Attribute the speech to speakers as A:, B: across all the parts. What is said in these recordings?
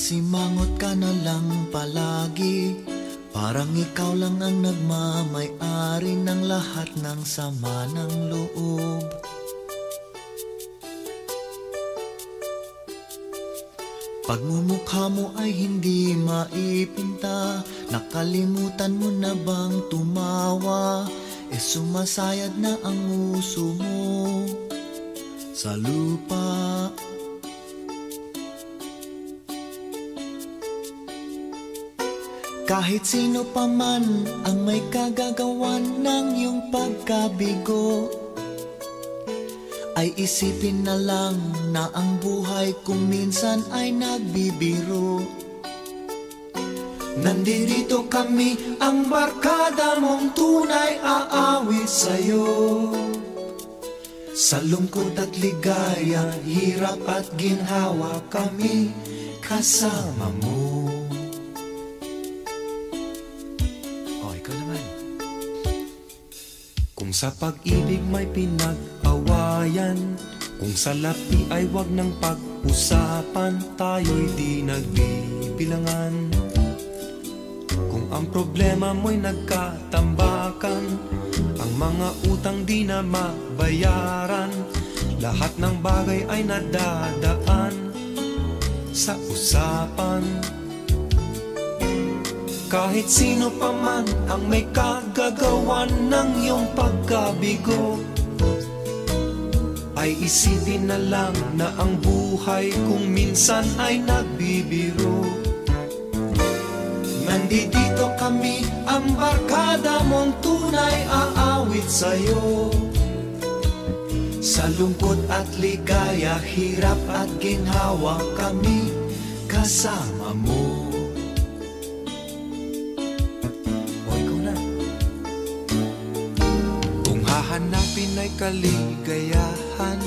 A: Masimangot ka na lang palagi, parang ikaw lang ang nagmamay-ari ng lahat ng sama ng loob. Pagmumukha mo ay hindi maipinta, nakalimutan mo na bang tumawa? Sumasayad na ang uso mo sa lupa. Kahit sino pa man ang may kagagawan ng iyong pagkabigo, ay isipin na lang na ang buhay kung minsan ay nagbibiro. Nandito kami, ang barkada mong tunay aawit sa'yo. Sa lungkot at ligaya, hirap at ginhawa, kami kasama mo. O, ikaw naman.
B: Kung sa pag-ibig may pinag-awayan, kung sa lapi ay wag nang pag-usapan, tayo'y di nagbibilangan. Kung ang problema mo'y nagkatambakan, ang mga utang di na mabayaran, lahat ng bagay ay nadadaan sa usapan. Kahit sino pa man ang may kagagawan ng iyong pagkabigo, ay isipin na lang na ang buhay kung minsan ay nagbibiro.
A: Nandito kami, ang barkada mong tunay aawit sa'yo. Sa lungkot at ligaya, hirap at ginhawa, kami kasama mo.
B: O, ikaw na. Kung hahanapin ay kaligayahan,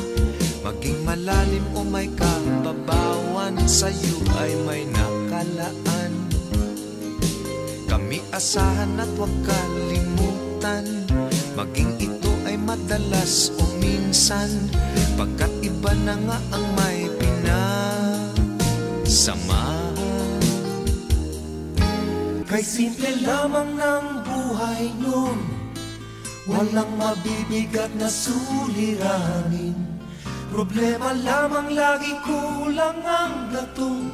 B: maging malalim o may kababawan, sa'yo ay may nakalaan. Kami asahan at huwag kalimutan, maging ito ay madalas o minsan, pagkat iba na nga ang may pinasamahan.
A: Kay simple lamang ng buhay nun, walang mabibigat na suliranin. Problema lamang lagi, kulang ang gatong.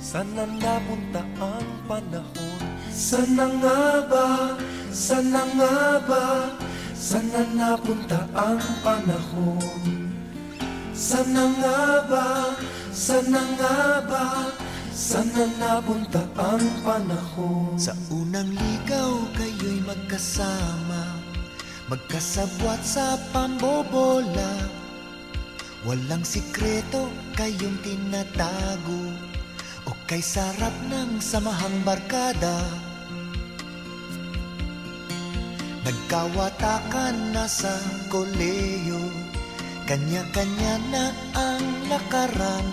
B: Sana napunta ang panahon?
A: Sana nga ba, sana nga ba, sana napunta ang panahon? Sana nga ba, sana nga ba, sana napunta ang panahon? Sa unang ligaw kayo'y magkasama, magkasabwat sa pambobola. Walang sikreto kayong tinatago, o kay sarap ng samahang barkada. Nagkawatakan na sa koleyo, kanya-kanya na ang lakaran.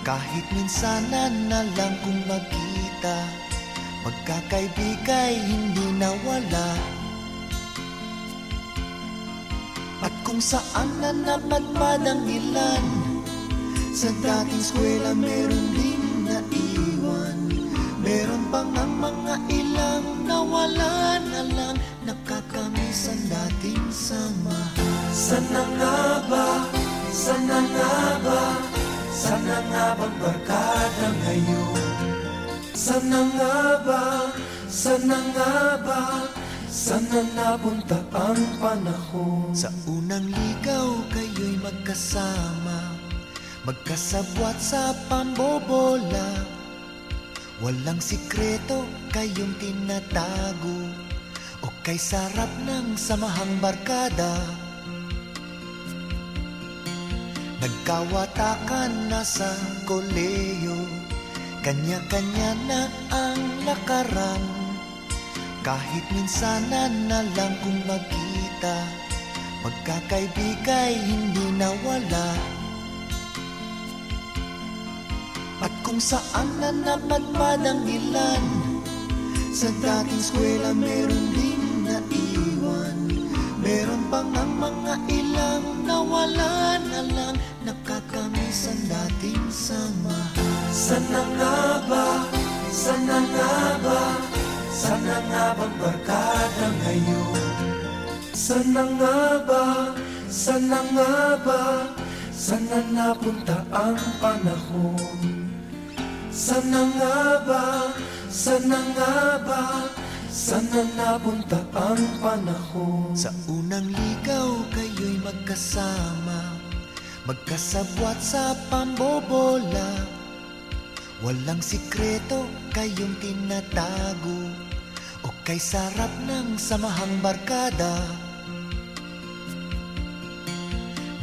A: Kahit minsanan na lang kung magkita, magkakaibigay hindi nawala. At kung saan na napadpad ang ilan, sa dating eskwela meron din naiwan. Meron pang ang mga ilang nawala na lang, nakakamiss ang dating samahan. Sana nga ba, sana nga ba, sana nga bang barkada ngayon? Sana nga ba, sana nga ba, sana napunta ang panahon? Sa unang ligaw kayo'y magkasama, magkasabwat sa pambobola. Walang sikreto kayong tinatago, o kay sarap ng samahang barkada. Nagkawatakan na sa koleyo, kanya-kanya na ang lakaran. Kahit minsanan na lang kung magkita, magkakaibigay hindi nawala. At kung saan na napadpad ang ilan, sa dating eskwela meron din naiwan. Meron pang ang mga ilang nawala na lang, nakakamiss ang dating samahan. Sana nga ba, sana nga ba, sana nga bang barkada ngayon? Sana nga ba, sana nga ba, sana napunta ang panahon? Sana nga ba, sana nga ba, sana napunta ang panahon?
B: Sa unang ligaw kayo'y magkasama, magkasabwat sa pambobola. Walang sikreto kayong tinatago, o kay sarap ng samahang barkada.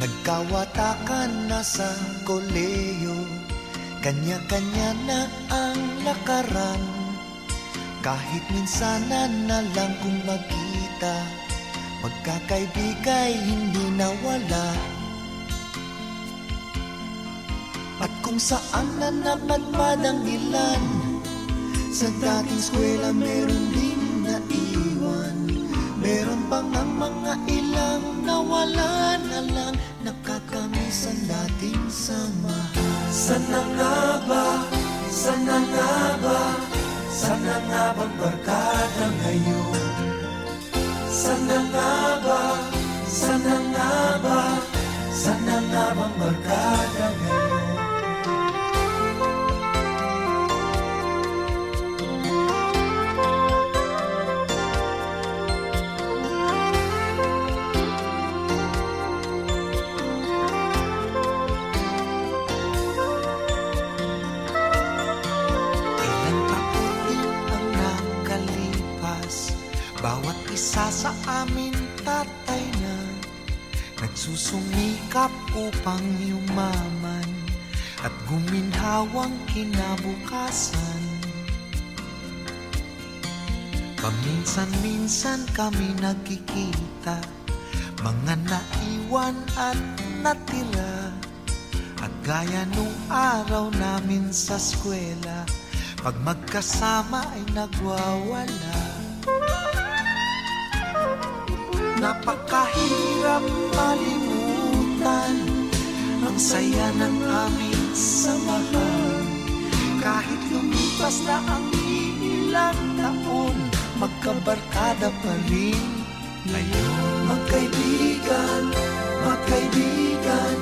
B: Nagkawatakan na sa koleyo, kanya-kanya na ang lakaran. Kahit minsanan na lang kung magkita, magkakaibigay hindi nawala. At kung saan na napadpad ang ilan, sa dating eskwela meron din naiwan. Meron pang ang mga ilang nawala na lang, nakakamiss ang dating samahan.
A: Sana nga ba, sana nga ba, sana nga bang barkada ngayon? Sana nga ba, sana nga ba, sana nga bang barkada ngayon?
B: Bawat isa sa amin tatay na nagsusumikap upang yumaman at guminhawang kinabukasan. Paminsan-minsan kami nagkikita, mga naiwan at natira. At gaya nung araw namin sa eskwela, pag magkasama ay nagwawala. Napakahirap malimutan ang saya ng aming samahan. Kahit lumipas na ang ilang taon, magkabarkada pa rin ngayon.
A: Magkaibigan, magkaibigan,